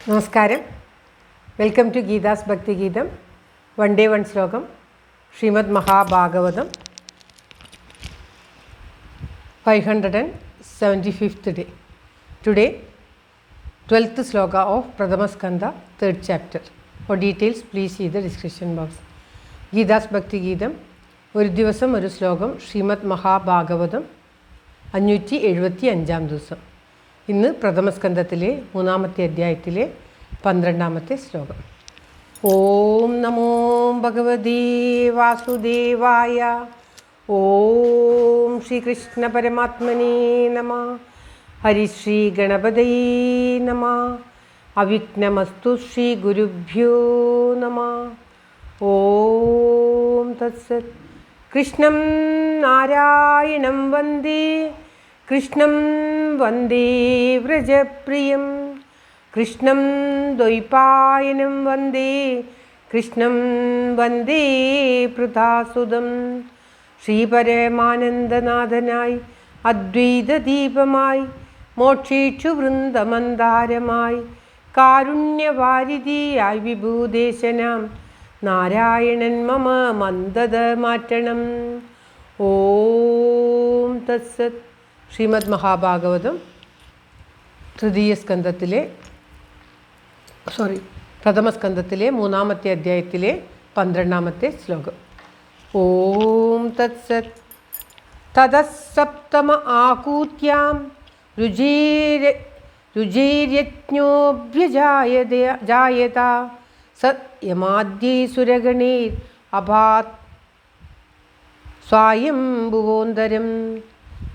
നമസ്കാരം. Welcome to Geetha's ഭക്തി ഗീതം. വൺ ഡേ വൺ ശ്ലോകം. Shrimad Mahabhagavatam 575th day. Today 12th sloka of Pradhama Skanda, 3rd chapter. For details please see the description box. Geetha's ഭക്തി ഗീതം ഒരു ദിവസം ഒരു ശ്ലോകം. ശ്രീമദ് മഹാഭാഗവതം 575 ദിവസം. ഇന്ന് പ്രഥമസ്കന്ധത്തിലെ 3ാമത്തെ അധ്യായത്തിലെ 12ാമത്തെ ശ്ലോകം. ഓം നമോ ഭഗവതേ വാസുദേവായ. ഓം ശ്രീകൃഷ്ണ പരമാത്മനേ നമഃ. ഹരിശ്രീ ഗണപതയേ നമഃ. അവിഘ്നമസ്തു ശ്രീ ഗുരുഭ്യോ നമഃ. ഓം തത്സത്. കൃഷ്ണം നാരായണം വന്ദേ കൃഷ്ണം വന്ദേ വ്രജപ്രിയം. കൃഷ്ണം ദ്വൈപായനം വന്ദേ കൃഷ്ണം വന്ദേ പൃഥാസുതം. ശ്രീപരമാനന്ദനാഥനായി അദ്വൈതദീപമായി മോക്ഷേക്ഷു വൃന്ദമന്ദാരമായി കാരുണ്യവാരിധിയായി വിഭൂദേശനാം നാരായണൻ മമ മന്ദത മാറ്റണം. ഓം തത്സത്. ശ്രീമദ് മഹാഭാഗവതം പ്രഥമസ്കന്ധത്തിലെ 3ാമത്തെ അധ്യായത്തിലെ 12ാമത്തെ ശ്ലോകം. ഓം തത്സത്. തതഃസപ്തമ ആകൂത്യാം രുചിര്യജ്ഞോഭ്യജായത സ യമാദ്യൈ സുരഗണൈർ അഭാത് സ്വയംഭുവോന്തരം.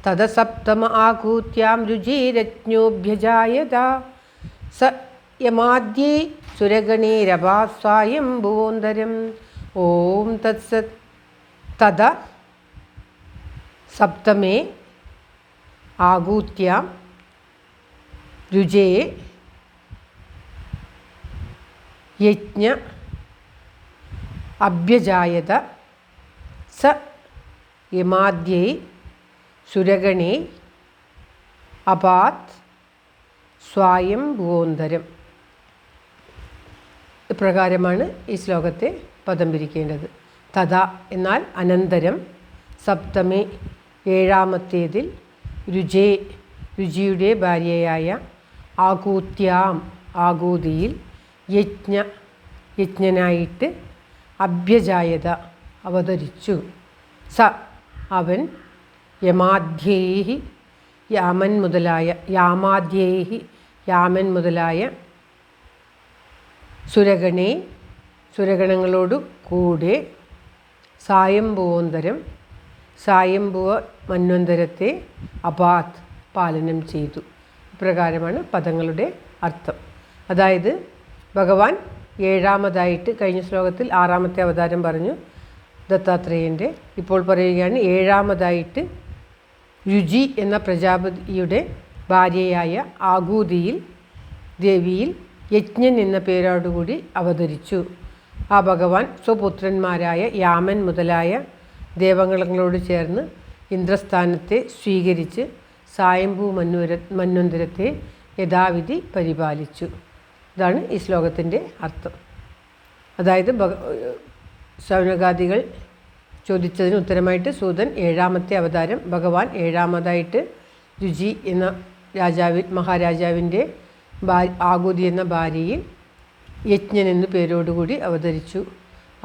തദസപ്തമ ആകൂത്യാം രുചിരജ്ഞോഭ്യജായത സ യമാദ്യൈ സുരഗണൈരഭാത് സ്വയംഭുവോന്തരം. ഓം തത്സത്. തദ സപ്തമേ ആകൂത്യാം രുചേ യജ്ഞ അഭ്യജായത സ യമാദ്യൈ സുരഗണേ അപാത് സ്വയംഭുവോന്തരം. ഇപ്രകാരമാണ് ഈ ശ്ലോകത്തെ പദം പിരിക്കേണ്ടത്. തഥ എന്നാൽ അനന്തരം, സപ്തമേ ഏഴാമത്തേതിൽ, രുചേ രുചിയുടെ ഭാര്യയായ, ആകൂത്യാം ആകൂതിയിൽ, യജ്ഞനായിട്ട്, അഭ്യജായത അവതരിച്ചു, സ അവൻ, യമാദ്യൈഹി യാമൻ മുതലായ സുരഗണേ സുരഗണങ്ങളോടു കൂടെ, സായംഭുവോന്തരം സായംഭുവ മന്വന്തരത്തെ, അപാത് പാലനം ചെയ്തു. ഇപ്രകാരമാണ് പദങ്ങളുടെ അർത്ഥം. അതായത് ഭഗവാൻ ഏഴാമതായിട്ട്, കഴിഞ്ഞ ശ്ലോകത്തിൽ 6ാമത്തെ അവതാരം പറഞ്ഞു ദത്താത്രേയൻ്റെ. ഇപ്പോൾ പറയുകയാണ് ഏഴാമതായിട്ട് രുചി എന്ന പ്രജാപതിയുടെ ഭാര്യയായ ആകൂതിയിൽ ദേവിയിൽ യജ്ഞൻ എന്ന പേരോടുകൂടി അവതരിച്ചു. ആ ഭഗവാൻ സ്വപുത്രന്മാരായ യാമൻ മുതലായ ദേവഗണങ്ങളോട് ചേർന്ന് ഇന്ദ്രസ്ഥാനത്തെ സ്വീകരിച്ച് സായംഭൂ മന്വന്തരത്തെ യഥാവിധി പരിപാലിച്ചു. ഇതാണ് ഈ ശ്ലോകത്തിൻ്റെ അർത്ഥം. അതായത് ശൗനകാദികൾ ചോദിച്ചതിന് ഉത്തരമായിട്ട് സൂതൻ ഏഴാമത്തെ അവതാരം ഭഗവാൻ ഏഴാമതായിട്ട് രുചി എന്ന മഹാരാജാവിൻ്റെ ആകൂതി എന്ന ഭാര്യയിൽ യജ്ഞൻ എന്ന പേരോടുകൂടി അവതരിച്ചു.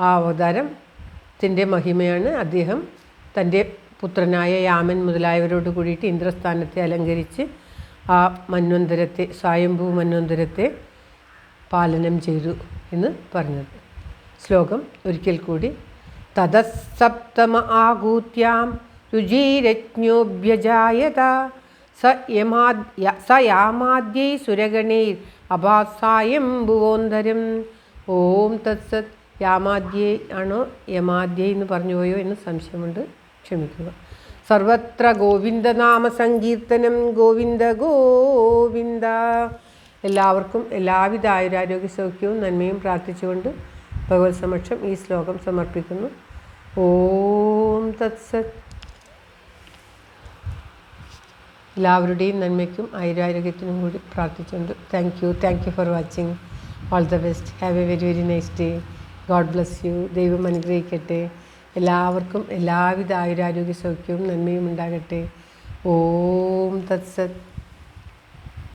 ആ അവതാരത്തിൻ്റെ മഹിമയാണ് അദ്ദേഹം തൻ്റെ പുത്രനായ യാമൻ മുതലായവരോട് കൂടിയിട്ട് ഇന്ദ്രസ്ഥാനത്തെ അലങ്കരിച്ച് ആ മന്വന്തരത്തെ, സ്വയംഭൂ മന്വന്തരത്തെ പാലനം ചെയ്തു എന്ന് പറഞ്ഞത്. ശ്ലോകം ഒരിക്കൽ കൂടി. തതഃസപ്തമ ആകൂത്യാം രുചിരജ്ഞോഭ്യജായത സ യാമാദ്യൈ സുരഗണൈർ അഭാത് സ്വയംഭുവോന്തരം. ഓം തത്സത്. യാമാദ്യൈ ആണോ യമാദ്യൈ എന്ന് പറഞ്ഞു പോയോ എന്ന് സംശയമുണ്ട്, ക്ഷമിക്കുക. സർവത്ര ഗോവിന്ദനാമ സങ്കീർത്തനം. ഗോവിന്ദ ഗോവിന്ദ. എല്ലാവർക്കും എല്ലാവിധ ആയുരാരോഗ്യ സൗഖ്യവും നന്മയും പ്രാർത്ഥിച്ചുകൊണ്ട് ഭഗവത് സമക്ഷം ഈ ശ്ലോകം സമർപ്പിക്കുന്നു. ഓം തത്സത്. എല്ലാവരുടെയും നന്മയ്ക്കും ആയുരാരോഗ്യത്തിനും കൂടി പ്രാർത്ഥിച്ചുകൊണ്ട് thank you for watching. All the best. Have A very very nice day. God bless you. ദൈവം അനുഗ്രഹിക്കട്ടെ. എല്ലാവർക്കും എല്ലാവിധ ആയുരാരോഗ്യ സൗഖ്യവും നന്മയും ഉണ്ടാകട്ടെ. ഓം തത്സത്.